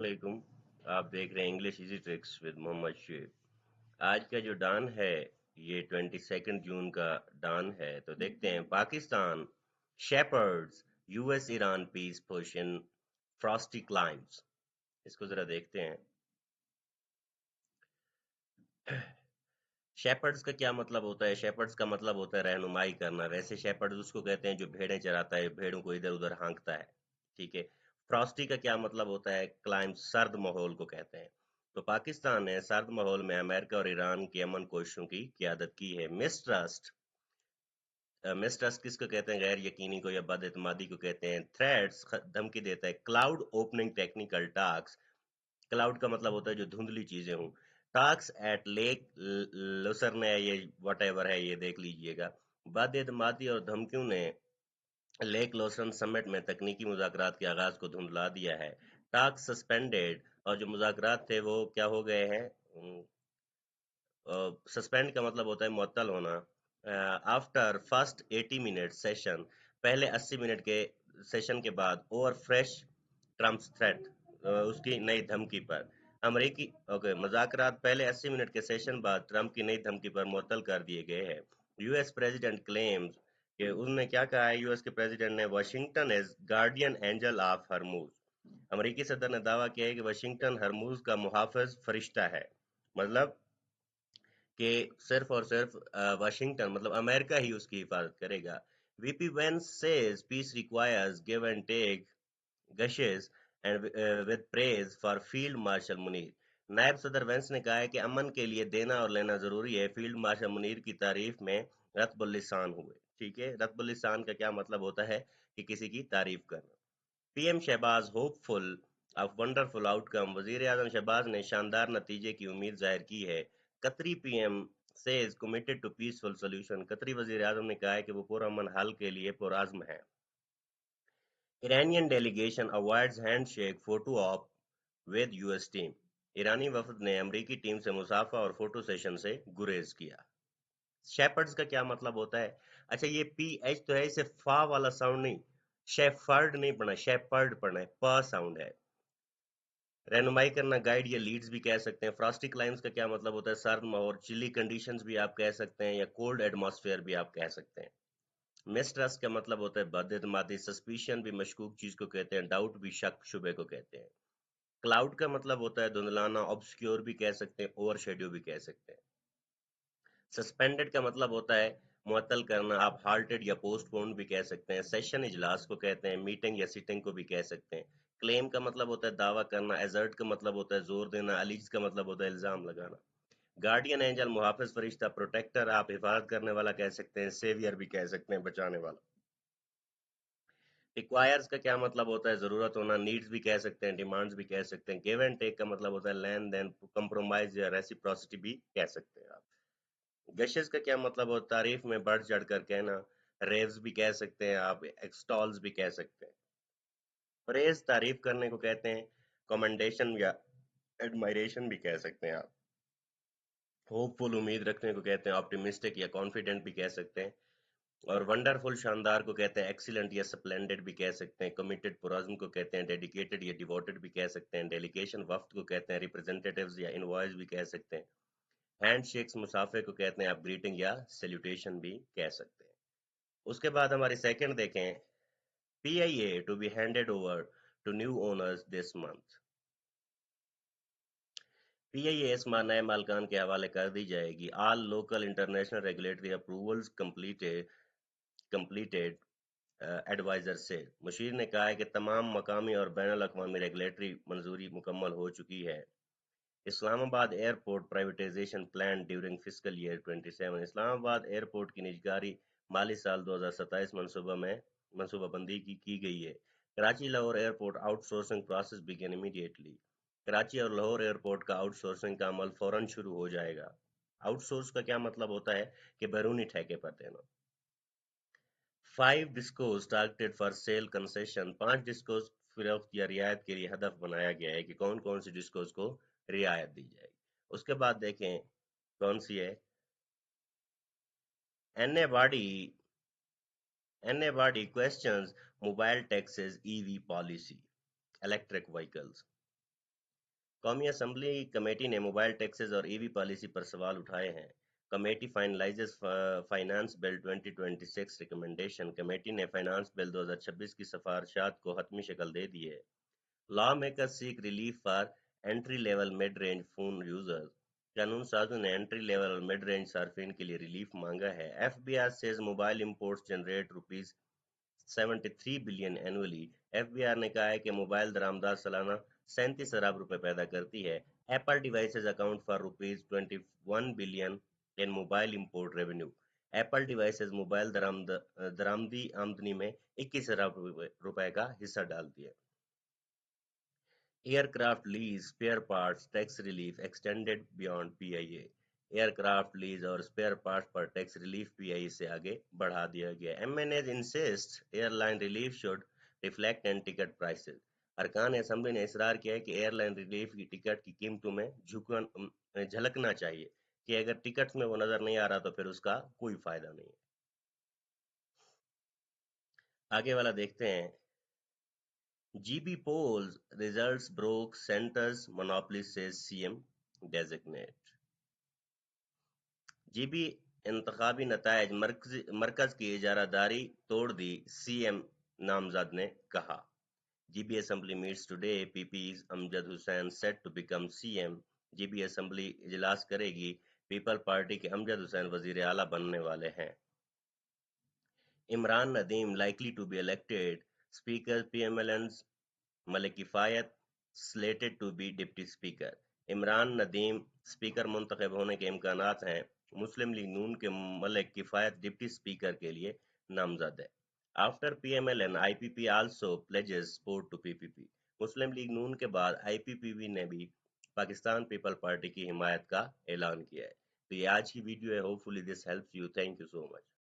علیکم. آپ دیکھ رہے ہیں انگلش ایزی ٹرکس ود محمد شیب. آج کا جو ڈان ہے یہ 22 جون کا ڈان ہے. تو دیکھتے ہیں Pakistan shepherds U S Iran peace push in frosty climes. اس کو ذرا دیکھتے ہیں. شیپرڈز کا کیا مطلب ہوتا ہے؟ شیپرڈز کا مطلب ہوتا ہے رہنمائی کرنا. ویسے شیپرڈز اس کو کہتے ہیں جو بھیڑیں چراتا ہے، بھیڑوں کو ادھر ادھر ہانکتا ہے. ٹھیک ہے. فراسٹی کا کیا مطلب ہوتا ہے؟ کلائم، سرد ماحول کو کہتے ہیں. تو پاکستان نے سرد ماحول میں امریکہ اور ایران کی امن کوششوں کی قیادت کی ہے. مسٹرسٹ کس کو کہتے ہیں؟ غیر یقینی کو یا بد اعتمادی کو کہتے ہیں. تھریٹس دھمکی دیتا ہے. کلاؤڈ اوپننگ ٹیکنیکل ٹاکس. کلاؤڈ کا مطلب ہوتا ہے جو دھندلی چیزیں ہوں. ٹاکس ایٹ لیک لوسرن ہے، یہ وٹ ایور ہے، یہ دیکھ لیجئے گا. بد اعتمادی اور دھمکیوں نے لیک لوسرن سمٹ میں تکنیکی مذاکرات کے آغاز کو دھندلا دیا ہے. ٹاکس سسپینڈڈ، اور جو مذاکرات تھے وہ کیا ہو گئے ہیں؟ سسپینڈ کا مطلب ہوتا ہے معطل ہونا. آفٹر فرسٹ 80 منٹ سیشن، پہلے 80 منٹ کے سیشن کے بعد، اوور فریش ٹرمپس تھریٹ، اس کی نئی دھمکی پر. امریکی مذاکرات پہلے 80 منٹ کے سیشن بعد ٹرمپ کی نئی دھمکی پر معطل کر دیے گئے ہیں. یو ایس پریزیڈنٹ کلیمز کہ انہوں نے کیا کہا ہے؟ یو ایس کے پریزیڈنٹ نے Washington is guardian angel of Hormuz. امریکی صدر نے دعویٰ کیا ہے کہ واشنگٹن ہرموز کا محافظ فرشتہ ہے. مطلب کہ صرف اور صرف واشنگٹن، مطلب امریکہ ہی اس کی حفاظت کرے گا. V P Vance says peace requires give and take gushes and with praise for field marshal Munir. نائب صدر وینس نے کہا ہے کہ امن کے لیے دینا اور لینا ضروری ہے. فیلڈ مارشل منیر کی تعریف میں رتب اللسان ہوئے. ٹھیک ہے. رتب اللسان کا کیا مطلب ہوتا ہے؟ کہ کسی کی تعریف کرنا. P M Shehbaz hopeful of wonderful outcome. وزیر اعظم شہباز نے شاندار نتیجے کی امید ظاہر کی ہے. قطری P M says committed to peaceful solution. قطری وزیر اعظم نے کہا ہے کہ وہ پرامن حل کے لیے پرعزم ہے. Iranian delegation avoids hand shake photo آپ ود یو ایس ٹیم. ایرانی وفد نے امریکی ٹیم سے مصافحہ اور فوٹو سیشن سے گریز کیا. شیپرڈز کا کیا مطلب ہوتا ہے؟ اچھا، یہ پی ایچ تو ہے، اسے فا والا ساؤنڈ نہیں، شیفرڈ نہیں پڑھنا، شیپرڈ پڑھنا ہے، پا ساؤنڈ ہے. رہنمائی کرنا، گائیڈ یا لیڈز بھی کہہ سکتے ہیں. فراسٹی کلائمز کا کیا مطلب ہوتا ہے؟ سرد ماحول، چلی کنڈیشنز بھی آپ کہہ سکتے ہیں، یا کولڈ ایٹماسفیئر بھی آپ کہہ سکتے ہیں. مسٹرسٹ کا مطلب ہوتا ہے بد اعتمادی. سسپیشن بھی مشکوک چیز کو کہتے ہیں. ڈاؤٹ بھی شک شبے کو کہتے ہیں. کلاؤڈ کا مطلب ہوتا ہے دھندلانا. آبسکیور بھی کہہ سکتے ہیں، اوور شیڈو بھی کہہ سکتے ہیں. سسپینڈڈ کا مطلب ہوتا ہے معطل کرنا. آپ ہالٹڈ یا پوسٹ پونڈ بھی کہہ سکتے ہیں. سیشن اجلاس کو کہتے ہیں. میٹنگ یا سیٹنگ کو بھی کہہ سکتے ہیں. کلیم کا مطلب ہوتا ہے دعویٰ کرنا. ایزرٹ کا مطلب ہوتا ہے زور دینا. الیج کا مطلب ہوتا ہے الزام لگانا. گارڈین اینجل محافظ فرشتہ، پروٹیکٹر آپ حفاظت کرنے والا کہہ سکتے ہیں. سیویئر بھی کہہ سکتے ہیں، بچانے والا. ریکوائرز کا کیا مطلب ہوتا ہے؟ ضرورت ہونا. نیڈز بھی کہہ سکتے ہیں، ڈیمانڈز بھی کہہ سکتے ہیں. گیو اینڈ ٹیک کا مطلب ہوتا ہے لین دین، کمپرومائز یا ریسیپروسٹی بھی کہہ سکتے ہیں آپ. گشز کا کیا مطلب ہو؟ تعریف میں بڑھ چڑھ کر کہنا. ریوز بھی کہہ سکتے ہیں آپ. ایکسٹالز بھی کہہ سکتے ہیں. پریز تعریف کرنے کو کہتے ہیں. کمنڈیشن یا ایڈمائریشن بھی کہہ سکتے ہیں آپ. ہوپ فل امید رکھنے کو کہتے ہیں. آپٹیمسٹک یا کانفیڈنٹ بھی کہہ سکتے ہیں. اور ونڈرفل شاندار کو کہتے ہیں. ایکسیلنٹ یا سپلینڈڈ بھی کہہ سکتے ہیں. کمیٹڈ پرعزم کو کہتے ہیں. ڈیڈیکیٹڈ یا ڈیووٹڈ بھی کہہ سکتے ہیں. ڈیلیگیشن وفد کو کہتے ہیں. ریپرزینٹیٹیوز یا انوائز بھی کہہ سکتے ہیں. ہینڈ شیکس مسافے کو کہتے ہیں. آپ گریٹنگ یا سیلوٹیشن بھی کہہ سکتے ہیں. اس کے بعد ہماری سیکنڈ دیکھیں. P I A to be handed over to new owners this month. P I A اس ماہ نئے مالکان کے حوالے کر دی جائے گی. All local international regulatory approvals completed, adviser سے. مشیر نے کہا ہے کہ تمام مقامی اور بین الاقوامی ریگولیٹری منظوری مکمل ہو چکی ہے. Islamabad airport privatisation plan during fiscal year 27. Islamabad airport کی نجکاری مالی سال 2027 منصوبہ بندی کی گئی ہے. Karachi Lahore airport outsourcing process begin immediately. Karachi اور لاہور ایئرپورٹ کا آؤٹ سورسنگ کا عمل فوراً شروع ہو جائے گا. آؤٹ سورس کا کیا مطلب ہوتا ہے؟ کہ بیرونی ٹھیکے پر دینا. 5 discos targeted for sale concession. 5 discos فروخت یا رعایت کے لیے ہدف بنایا گیا ہے کہ کون کون سی ڈسکوز کو رعایت دی جائے گی. اس کے بعد دیکھیں کون سی ہے. N A body questions mobile taxes E V policy. Electric vehicles. قومی اسمبلی کمیٹی نے موبائل ٹیکسز اور ای وی پالیسی پر سوال اٹھائے ہیں۔ Committee finalizes finance bill 2026 recommendation. Committee نے فائنانس بل 2026 کی سفارشات کو حتمی شکل دے دی ہے۔ Lawmakers seek relief for entry level mid range phone users. قانون سازوں نے انٹری لیول اور مڈ رینج صارفین کے لیے ریلیف مانگا ہے۔ F B R sees mobile imports generate rupees 73 billion annually. F B R نے کہا ہے کہ موبائل درآمدات سالانہ 37 ارب روپے پیدا کرتی ہے۔ Apple devices account for rupees 21 billion in mobile import revenue. Apple devices mobile درآمدی آمدنی میں 21 ارب روپے کا حصہ ڈالتی ہے۔ Aircraft lease spare parts tax relief extended beyond P I A. Aircraft lease اور اسپیئر پارٹس پر tax relief P I A سے آگے بڑھا دیا گیا۔ M N As insist airline relief should reflect in ticket prices. ارکان assembly نے اصرار کیا ہے کہ ایئر لائن ریلیف کی ٹکٹ کی قیمتوں میں جھلکنا چاہیے کہ اگر ٹکٹ میں وہ نظر نہیں آ رہا تو پھر اس کا کوئی فائدہ نہیں ہے۔ آگے والا دیکھتے ہیں۔ G B polls results broke centres monopoly sees C M designate. G B انتخابی نتائج مرکز کی اجارہ داری توڑ دی، سی ایم نامزد نے کہا۔ G B assembly meets today, P P's Amjad Hussain set to become C M. G B assembly اجلاس کرے گی، پیپل پارٹی کے امجد حسین وزیر اعلیٰ بننے والے ہیں۔ Imran Nadeem likely to be elected Speaker PMLN's ملک کفایت slated to be deputy speaker. Imran Nadeem speaker منتخب ہونے کے امکانات ہیں۔ مسلم لیگ نون کے ملک کفایت ڈپٹی اسپیکر کے لیے نامزد ہے۔ After P M L N, I P P also pledges support to P P P. Muslim League نون کے بعد آئی پی پی بی نے بھی پاکستان پیپل پارٹی کی حمایت کا اعلان کیا ہے۔ تو یہ آج کی ویڈیو ہے۔ Hope fully this helps you. Thank you so much.